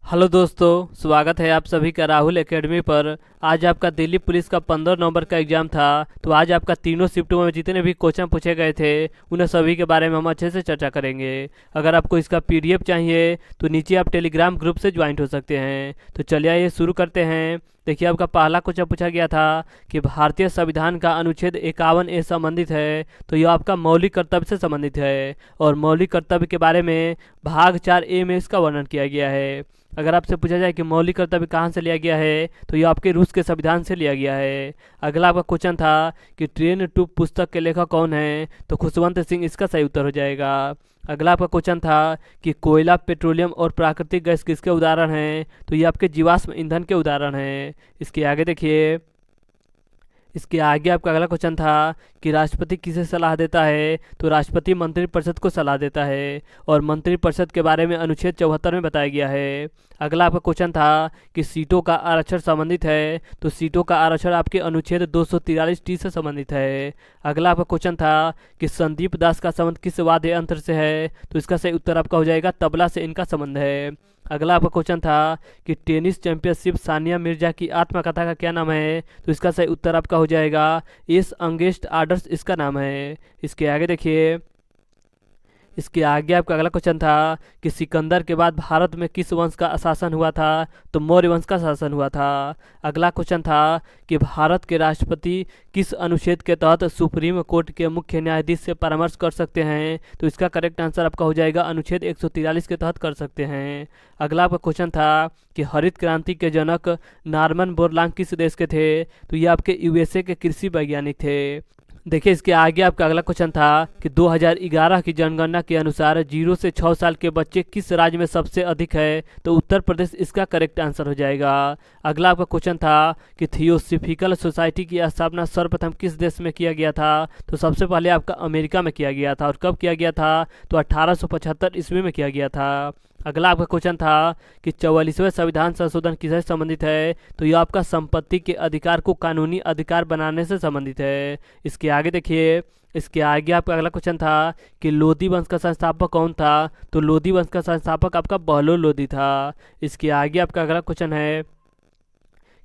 Hello दोस्तों, स्वागत है आप सभी का राहुल एकेडमी पर। आज आपका दिल्ली पुलिस का 15 नवंबर का एग्जाम था। तो आज आपका तीनों शिफ्टों में जितने भी क्वेश्चन पूछे गए थे उन्हें सभी के बारे में हम अच्छे से चर्चा करेंगे। अगर आपको इसका पीडीएफ चाहिए तो नीचे आप टेलीग्राम ग्रुप से ज्वाइन हो सकते हैं। तो चलिए आइए शुरू करते हैं। देखिए, आपका पहला क्वेश्चन पूछा गया था कि भारतीय संविधान का अनुच्छेद 51A संबंधित है। तो यह आपका मौलिक कर्तव्य से संबंधित है और मौलिक कर्तव्य के बारे में भाग 4A में इसका वर्णन किया गया है। अगर आपसे पूछा जाए कि मौलिक कर्तव्य कहाँ से लिया गया है तो ये आपके रूस के संविधान से लिया गया है। अगला आपका क्वेश्चन था कि ट्रेन टू पुस्तक के लेखक कौन है, तो खुशवंत सिंह इसका सही उत्तर हो जाएगा। अगला आपका क्वेश्चन था कि कोयला, पेट्रोलियम और प्राकृतिक गैस किसके उदाहरण हैं, तो ये आपके जीवाश्म ईंधन के उदाहरण हैं। इसके आगे देखिए, इसके आगे आपका अगला क्वेश्चन था कि राष्ट्रपति किसे सलाह देता है, तो राष्ट्रपति मंत्रिपरिषद को सलाह देता है और मंत्रिपरिषद के बारे में अनुच्छेद 74 में बताया गया है। अगला आपका क्वेश्चन था कि सीटों का आरक्षण संबंधित है, तो सीटों का आरक्षण आपके अनुच्छेद 243T से संबंधित है। अगला आपका क्वेश्चन था कि संदीप दास का संबंध किस वाद्य यंत्र से है, तो इसका सही उत्तर आपका हो जाएगा तबला से इनका संबंध है। अगला आपका क्वेश्चन था कि टेनिस चैंपियनशिप सानिया मिर्जा की आत्मकथा का क्या नाम है, तो इसका सही उत्तर आपका हो जाएगा एस अंगेस्ट आर्डर्स इसका नाम है। इसके आगे देखिए, इसके आगे आपका अगला क्वेश्चन था कि सिकंदर के बाद भारत में किस वंश का शासन हुआ था, तो मौर्य वंश का शासन हुआ था। अगला क्वेश्चन था कि भारत के राष्ट्रपति किस अनुच्छेद के तहत सुप्रीम कोर्ट के मुख्य न्यायाधीश से परामर्श कर सकते हैं, तो इसका करेक्ट आंसर आपका हो जाएगा अनुच्छेद 143 के तहत कर सकते हैं। अगला आपका क्वेश्चन था कि हरित क्रांति के जनक नॉर्मन बोरलॉग किस देश के थे, तो ये आपके यूएसए के कृषि वैज्ञानिक थे। देखिए, इसके आगे आपका अगला क्वेश्चन था कि 2011 की जनगणना के अनुसार 0 से 6 साल के बच्चे किस राज्य में सबसे अधिक है, तो उत्तर प्रदेश इसका करेक्ट आंसर हो जाएगा। अगला आपका क्वेश्चन था कि थियोसॉफिकल सोसाइटी की स्थापना सर्वप्रथम किस देश में किया गया था, तो सबसे पहले आपका अमेरिका में किया गया था। और कब किया गया था, तो 1875 ईस्वी में किया गया था। अगला आपका क्वेश्चन था कि 44वें संविधान संशोधन किससे संबंधित है, तो यह आपका संपत्ति के अधिकार को कानूनी अधिकार बनाने से संबंधित है। इसके आगे देखिए, इसके आगे आपका अगला क्वेश्चन था कि लोधी वंश का संस्थापक कौन था, तो लोधी वंश का संस्थापक आपका बहलोल लोधी था। इसके आगे आपका अगला क्वेश्चन है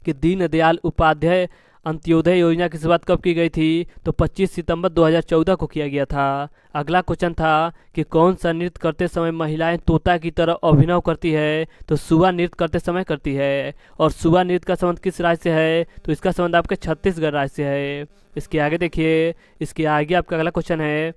कि दीनदयाल उपाध्याय अंत्योदय योजना की शुरुआत कब की गई थी, तो 25 सितंबर 2014 को किया गया था। अगला क्वेश्चन था कि कौन सा नृत्य करते समय महिलाएं तोता की तरह अभिनय करती है, तो सुआ नृत्य करते समय करती है। और सुआ नृत्य का संबंध किस राज्य से है, तो इसका संबंध आपके छत्तीसगढ़ राज्य से है। इसके आगे देखिए, इसके आगे आपका अगला क्वेश्चन है,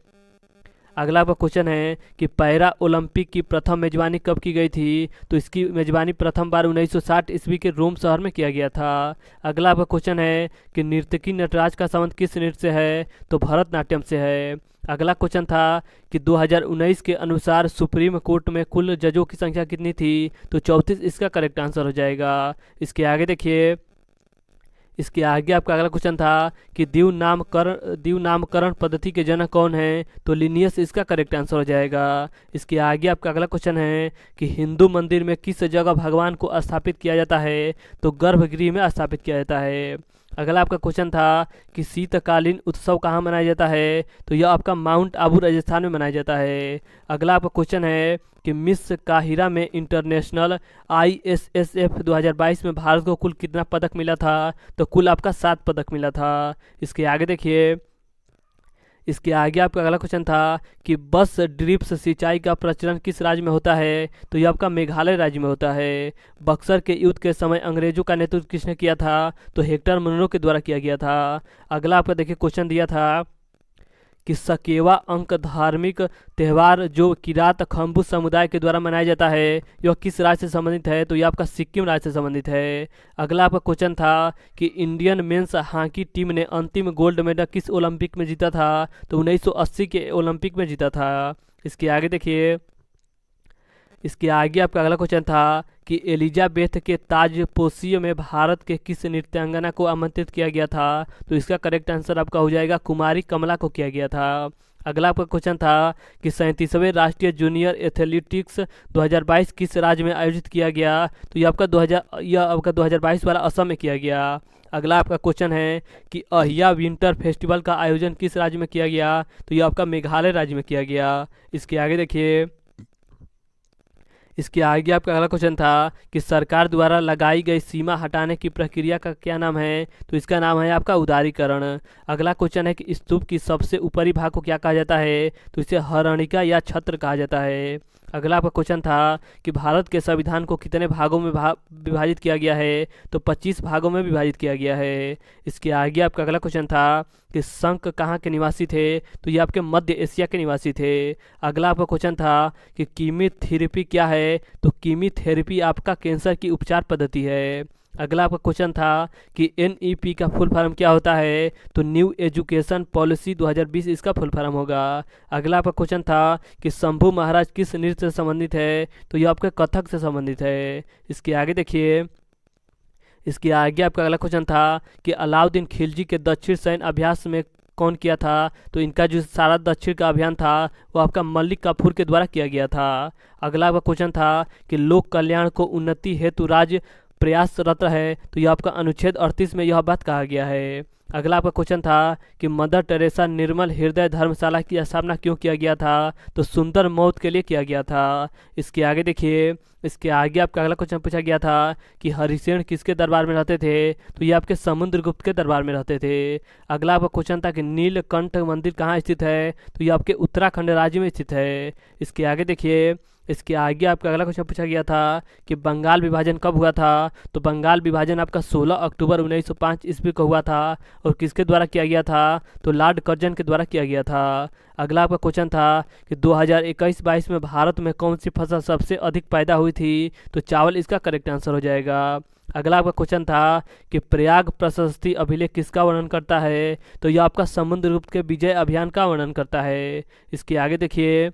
अगला आपका क्वेश्चन है कि पैरा ओलंपिक की प्रथम मेजबानी कब की गई थी, तो इसकी मेजबानी प्रथम बार 1960 ईस्वी के रोम शहर में किया गया था। अगला आपका क्वेश्चन है कि नर्तकी नटराज का संबंध किस नृत्य से है, तो भरतनाट्यम से है। अगला क्वेश्चन था कि 2019 के अनुसार सुप्रीम कोर्ट में कुल जजों की संख्या कितनी थी, तो 34 इसका करेक्ट आंसर हो जाएगा। इसके आगे देखिए, इसके आगे आपका अगला क्वेश्चन था कि दीव नामकरण पद्धति के जनक कौन है, तो लिनियस इसका करेक्ट आंसर हो जाएगा। इसके आगे आपका अगला क्वेश्चन है कि हिंदू मंदिर में किस जगह भगवान को स्थापित किया जाता है, तो गर्भगृह में स्थापित किया जाता है। अगला आपका क्वेश्चन था कि शीतकालीन उत्सव कहाँ मनाया जाता है, तो यह आपका माउंट आबू राजस्थान में मनाया जाता है। अगला आपका क्वेश्चन है कि मिस काहिरा में इंटरनेशनल ISSF 2022 में भारत को कुल कितना पदक मिला था, तो कुल आपका 7 पदक मिला था। इसके आगे देखिए, इसके आगे आपका अगला क्वेश्चन था कि बस ड्रिप्स सिंचाई का प्रचलन किस राज्य में होता है, तो यह आपका मेघालय राज्य में होता है। बक्सर के युद्ध के समय अंग्रेजों का नेतृत्व किसने किया था, तो हेक्टर मुनरो के द्वारा किया गया था। अगला आपका देखिए क्वेश्चन दिया था कि सकेवा अंक धार्मिक त्यौहार जो किरात खम्बू समुदाय के द्वारा मनाया जाता है, यह किस राज्य से संबंधित है, तो यह आपका सिक्किम राज्य से संबंधित है। अगला आपका क्वेश्चन था कि इंडियन मेंस हॉकी टीम ने अंतिम गोल्ड मेडल किस ओलंपिक में जीता था, तो 1980 के ओलंपिक में जीता था। इसके आगे देखिए, इसके आगे आपका अगला क्वेश्चन था कि एलिजाबेथ के ताजपोशियो में भारत के किस नृत्यांगना को आमंत्रित किया गया था, तो इसका करेक्ट आंसर आपका हो जाएगा कुमारी कमला को किया गया था। अगला आपका क्वेश्चन था कि 37वें राष्ट्रीय जूनियर एथलेटिक्स 2022 किस राज्य में आयोजित किया गया, तो यह आपका 2022 वाला असम में किया गया। अगला आपका क्वेश्चन है कि अहिया विंटर फेस्टिवल का आयोजन किस राज्य में किया गया, तो यह आपका मेघालय राज्य में किया गया। इसके आगे देखिए, इसके आगे आपका अगला क्वेश्चन था कि सरकार द्वारा लगाई गई सीमा हटाने की प्रक्रिया का क्या नाम है? तो इसका नाम है आपका उदारीकरण। अगला क्वेश्चन है कि स्तूप की सबसे ऊपरी भाग को क्या कहा जाता है? तो इसे हरणिका या छत्र कहा जाता है। अगला आपका क्वेश्चन था कि भारत के संविधान को कितने भागों में विभाजित किया गया है? तो 25 भागों में विभाजित किया गया है। इसके आगे आपका अगला क्वेश्चन था कि शंख कहाँ के निवासी थे? तो ये आपके मध्य एशिया के निवासी थे। अगला आपका क्वेश्चन था कि कीमोथेरेपी क्या है? तो कीमोथेरेपी आपका कैंसर की उपचार पद्धति है। अगला आपका क्वेश्चन था कि NEP का फुल फॉर्म क्या होता है? तो न्यू एजुकेशन पॉलिसी 2020 इसका फुल फॉर्म होगा। अगला आपका क्वेश्चन था कि शंभू महाराज किस नृत्य से संबंधित है? तो ये आपके कथक से संबंधित है। इसके आगे देखिए, इसके आगे आपका अगला क्वेश्चन था कि अलाउद्दीन खिलजी के दक्षिण सैन्य अभ्यास में कौन किया था? तो इनका जो सारा दक्षिण का अभियान था वो आपका मलिक काफूर के द्वारा किया गया था। अगला आपका क्वेश्चन था कि लोक कल्याण को उन्नति हेतु राज्य प्रयासरत है। तो यह आपका अनुच्छेद 38 में यह बात कहा गया है। अगला आपका क्वेश्चन था कि मदर टेरेसा निर्मल हृदय धर्मशाला की स्थापना क्यों किया गया था? तो सुंदर मौत के लिए किया गया था। इसके आगे देखिए, इसके आगे आपका अगला क्वेश्चन पूछा गया था कि हरिसेन किसके दरबार में रहते थे? तो ये आपके समुद्रगुप्त के दरबार में रहते थे। अगला आपका क्वेश्चन था कि नीलकंठ मंदिर कहाँ स्थित है? तो ये आपके उत्तराखंड राज्य में स्थित है। इसके आगे देखिए, इसके आगे आपका अगला क्वेश्चन पूछा गया था कि बंगाल विभाजन कब हुआ था? तो बंगाल विभाजन आपका 16 अक्टूबर 1905 ईस्वी को हुआ था। और किसके द्वारा किया गया था? तो लॉर्ड कर्जन के द्वारा किया गया था। अगला आपका क्वेश्चन था कि 2021-22 में भारत में कौन सी फसल सबसे अधिक पैदा हुई थी? तो चावल इसका करेक्ट आंसर हो जाएगा। अगला आपका क्वेश्चन था कि प्रयाग प्रशस्ति अभिलेख किसका वर्णन करता है? तो यह आपका समुद्रगुप्त के विजय अभियान का वर्णन करता है। इसके आगे देखिए,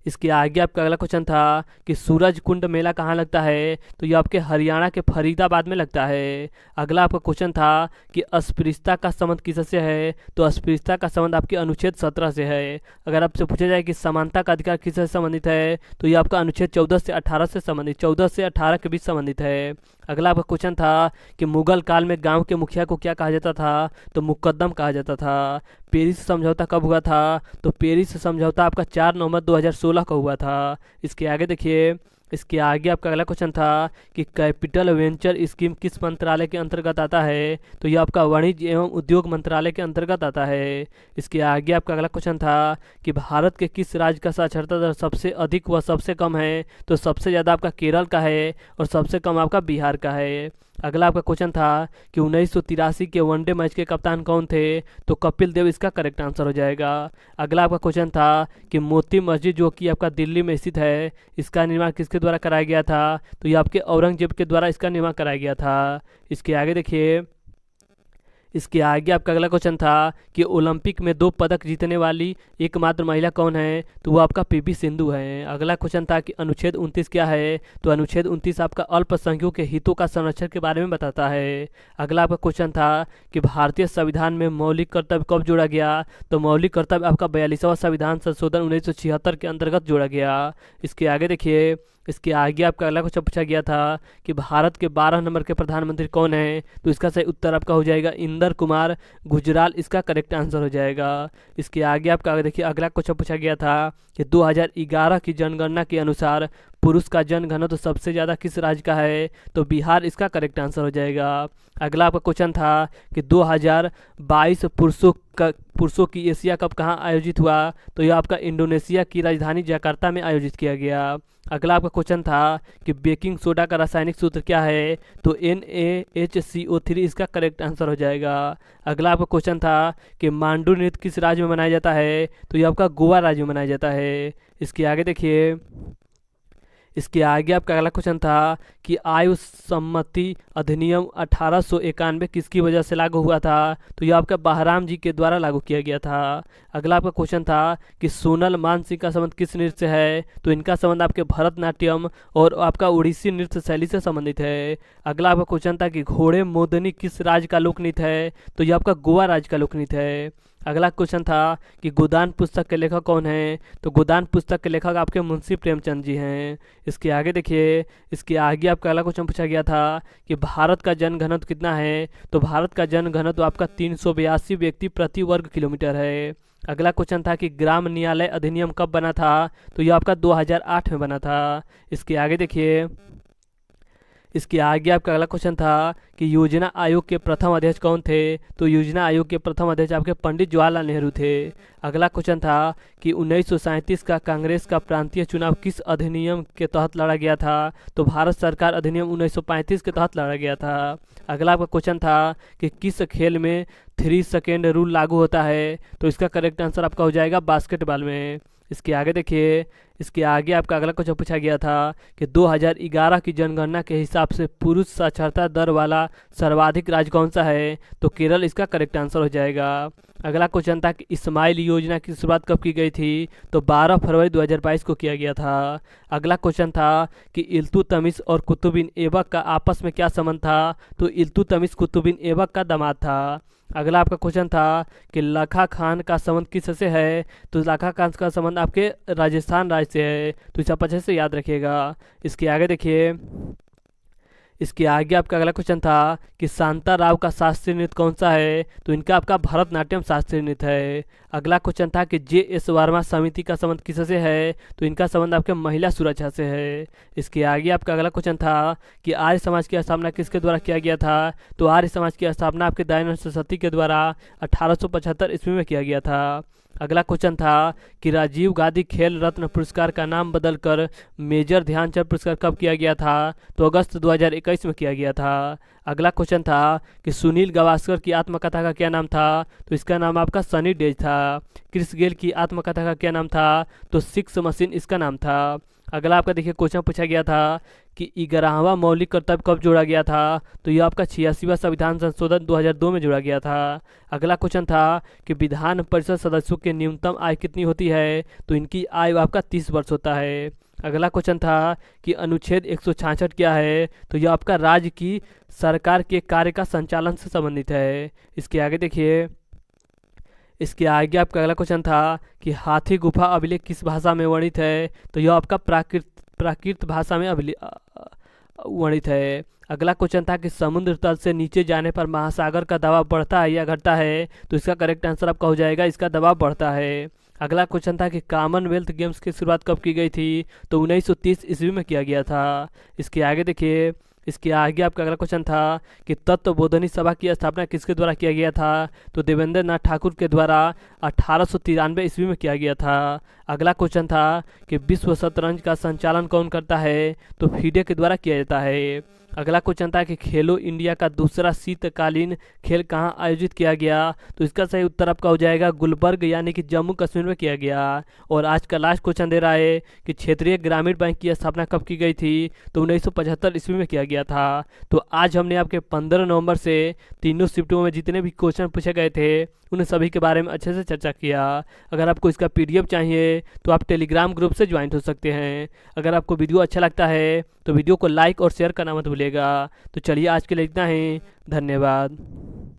इसके आगे आपका अगला क्वेश्चन था कि सूरज कुंड मेला कहाँ लगता है? तो ये आपके हरियाणा के फरीदाबाद में लगता है। अगला आपका क्वेश्चन था कि अस्पृश्यता का संबंध किससे है? तो अस्पृश्यता का संबंध आपके अनुच्छेद 17 से है। अगर आपसे पूछा जाए कि समानता का अधिकार किससे संबंधित है? तो ये आपका अनुच्छेद 14 से 18 से संबंधित, 14 से 18 के बीच संबंधित है। अगला आपका क्वेश्चन था कि मुगल काल में गांव के मुखिया को क्या कहा जाता था? तो मुकद्दम कहा जाता था। पेरिस समझौता कब हुआ था? तो पेरिस समझौता आपका 4 नवंबर 2016 को हुआ था। इसके आगे देखिए, इसके आगे आपका अगला क्वेश्चन था कि कैपिटल वेंचर स्कीम किस मंत्रालय के अंतर्गत आता है? तो यह आपका वाणिज्य एवं उद्योग मंत्रालय के अंतर्गत आता है। इसके आगे आपका अगला क्वेश्चन था कि भारत के किस राज्य का साक्षरता दर सबसे अधिक व सबसे कम है? तो सबसे ज़्यादा आपका केरल का है और सबसे कम आपका बिहार का है। अगला आपका क्वेश्चन था कि 1983 के वनडे मैच के कप्तान कौन थे? तो कपिल देव इसका करेक्ट आंसर हो जाएगा। अगला आपका क्वेश्चन था कि मोती मस्जिद जो कि आपका दिल्ली में स्थित है, इसका निर्माण किसके द्वारा कराया गया था? तो ये आपके औरंगजेब के द्वारा इसका निर्माण कराया गया था। इसके आगे देखिए, इसके आगे आपका अगला क्वेश्चन था कि ओलंपिक में 2 पदक जीतने वाली एकमात्र महिला कौन है? तो वो आपका PV सिंधु है। अगला क्वेश्चन था कि अनुच्छेद 29 क्या है? तो अनुच्छेद 29 आपका अल्पसंख्यकों के हितों का संरक्षण के बारे में बताता है। अगला आपका क्वेश्चन था कि भारतीय संविधान में मौलिक कर्तव्य कब जोड़ा गया? तो मौलिक कर्तव्य आपका 42वां संविधान संशोधन 1976 के अंतर्गत जोड़ा गया। इसके आगे देखिए, इसके आगे आपका अगला क्वेश्चन पूछा गया था कि भारत के 12 नंबर के प्रधानमंत्री कौन है? तो इसका सही उत्तर आपका हो जाएगा इंदर कुमार गुजराल, इसका करेक्ट आंसर हो जाएगा। इसके आगे आपका देखिए, अगला क्वेश्चन पूछा गया था कि 2011 की जनगणना के अनुसार पुरुष का जनघनत्व सबसे ज़्यादा किस राज्य का है? तो बिहार इसका करेक्ट आंसर हो जाएगा। अगला आपका क्वेश्चन था कि 2022 पुरुषों की एशिया कप कहाँ आयोजित हुआ? तो यह आपका इंडोनेशिया की राजधानी जकार्ता में आयोजित किया गया। अगला आपका क्वेश्चन था कि बेकिंग सोडा का रासायनिक सूत्र क्या है? तो NaHCO3 इसका करेक्ट आंसर हो जाएगा। अगला आपका क्वेश्चन था कि मांडू नृत्य किस राज्य में मनाया जाता है? तो यह आपका गोवा राज्य में मनाया जाता है। इसके आगे देखिए, इसके आगे आपका अगला क्वेश्चन था कि आयु सम्मति अधिनियम 1891 किसकी वजह से लागू हुआ था? तो यह आपका बहराम जी के द्वारा लागू किया गया था। अगला आपका क्वेश्चन था कि सोनल मानसिंह का संबंध किस नृत्य से है? तो इनका संबंध आपके भरतनाट्यम और आपका उड़ीसी नृत्य शैली से संबंधित है। अगला आपका क्वेश्चन था कि घोड़े मोदनी किस राज्य का लोक नृत्य है? तो यह आपका गोवा राज्य का लोक नृत्य है। अगला क्वेश्चन था कि गोदान पुस्तक के लेखक कौन है? तो गोदान पुस्तक के लेखक आपके मुंशी प्रेमचंद जी हैं। इसके आगे देखिए, इसके आगे आपका अगला क्वेश्चन पूछा गया था कि भारत का जनघनत्व कितना है? तो भारत का जनघनत्व आपका 382 व्यक्ति प्रति वर्ग किलोमीटर है। अगला क्वेश्चन था कि ग्राम न्यायालय अधिनियम कब बना था, तो यह आपका 2008 में बना था। इसके आगे देखिए, इसके आगे आपका अगला क्वेश्चन था कि योजना आयोग के प्रथम अध्यक्ष कौन थे, तो योजना आयोग के प्रथम अध्यक्ष आपके पंडित जवाहरलाल नेहरू थे। अगला क्वेश्चन था कि 1937 का कांग्रेस का प्रांतीय चुनाव किस अधिनियम के तहत लड़ा गया था, तो भारत सरकार अधिनियम 1935 के तहत लड़ा गया था। अगला आपका क्वेश्चन था कि किस खेल में 3 सेकेंड रूल लागू होता है, तो इसका करेक्ट आंसर आपका हो जाएगा बास्केटबॉल में। इसके आगे देखिए, इसके आगे आपका अगला क्वेश्चन पूछा गया था कि 2011 की जनगणना के हिसाब से पुरुष साक्षरता दर वाला सर्वाधिक राज्य कौन सा है, तो केरल इसका करेक्ट आंसर हो जाएगा। अगला क्वेश्चन था कि इस्माइल योजना की शुरुआत कब की गई थी, तो 12 फरवरी 2022 को किया गया था। अगला क्वेश्चन था कि इल्तुतमिश और कुतुबुद्दीन ऐबक का आपस में क्या संबंध था, तो इल्तुतमिश कुतुबुद्दीन ऐबक का दामाद था। अगला आपका क्वेश्चन था कि लखा खान का संबंध किससे है, तो लखा खान का संबंध आपके राजस्थान राज्य से है, तो इसे आप अच्छे से याद रखिएगा। इसके आगे देखिए, इसके आगे आपका अगला क्वेश्चन था कि शांता राव का शास्त्रीय नृत्य कौन सा है, तो इनका आपका भरतनाट्यम शास्त्रीय नृत्य है। अगला क्वेश्चन था कि JS वर्मा समिति का संबंध किससे है, तो इनका संबंध आपके महिला सुरक्षा से है। इसके आगे आपका अगला क्वेश्चन था कि आर्य समाज की स्थापना किसके द्वारा किया गया था, तो आर्य समाज की स्थापना आपके दयानंद सरस्वती के द्वारा 1875 ईस्वी में किया गया था। अगला क्वेश्चन था कि राजीव गांधी खेल रत्न पुरस्कार का नाम बदलकर मेजर ध्यानचंद पुरस्कार कब किया गया था, तो अगस्त 2021 में किया गया था। अगला क्वेश्चन था कि सुनील गावस्कर की आत्मकथा का क्या नाम था, तो इसका नाम आपका सनी डेज था। क्रिस गेल की आत्मकथा का क्या नाम था, तो सिक्स मशीन इसका नाम था। अगला आपका देखिए क्वेश्चन पूछा गया था कि 11वां मौलिक कर्तव्य कब जोड़ा गया था, तो यह आपका 86वां संविधान संशोधन 2002 में जोड़ा गया था। अगला क्वेश्चन था कि विधान परिषद सदस्यों की न्यूनतम आय कितनी होती है, तो इनकी आयु आपका 30 वर्ष होता है। अगला क्वेश्चन था कि अनुच्छेद 166 क्या है, तो यह आपका राज्य की सरकार के कार्य का संचालन से संबंधित है। इसके आगे देखिए, इसके आगे आपका अगला क्वेश्चन था कि हाथी गुफा अभिलेख किस भाषा में वर्णित है, तो यह आपका प्राकृत भाषा में वर्णित है। अगला क्वेश्चन था कि समुद्र तल से नीचे जाने पर महासागर का दबाव बढ़ता है या घटता है, तो इसका करेक्ट आंसर आपका हो जाएगा इसका दबाव बढ़ता है। अगला क्वेश्चन था कि कॉमनवेल्थ गेम्स की शुरुआत कब की गई थी, तो 1930 ईस्वी में किया गया था। इसके आगे देखिए, इसके आगे आपका अगला क्वेश्चन था कि तत्वबोधनी सभा की स्थापना किसके द्वारा किया गया था, तो देवेंद्र नाथ ठाकुर के द्वारा 1893 ईस्वी में किया गया था। अगला क्वेश्चन था कि विश्व शतरंज का संचालन कौन करता है, तो फीडे के द्वारा किया जाता है। अगला क्वेश्चन था कि खेलो इंडिया का दूसरा शीतकालीन खेल कहाँ आयोजित किया गया, तो इसका सही उत्तर आपका हो जाएगा गुलबर्ग यानी कि जम्मू कश्मीर में किया गया। और आज का लास्ट क्वेश्चन दे रहा है कि क्षेत्रीय ग्रामीण बैंक की स्थापना कब की गई थी, तो 1975 ईस्वी में किया गया था। तो आज हमने आपके 15 नवंबर से तीनों शिफ्टों में जितने भी क्वेश्चन पूछे गए थे उन सभी के बारे में अच्छे से चर्चा किया। अगर आपको इसका PDF चाहिए तो आप टेलीग्राम ग्रुप से ज्वाइन हो सकते हैं। अगर आपको वीडियो अच्छा लगता है तो वीडियो को लाइक और शेयर करना मत भूलिएगा। तो चलिए आज के लिए इतना ही, धन्यवाद।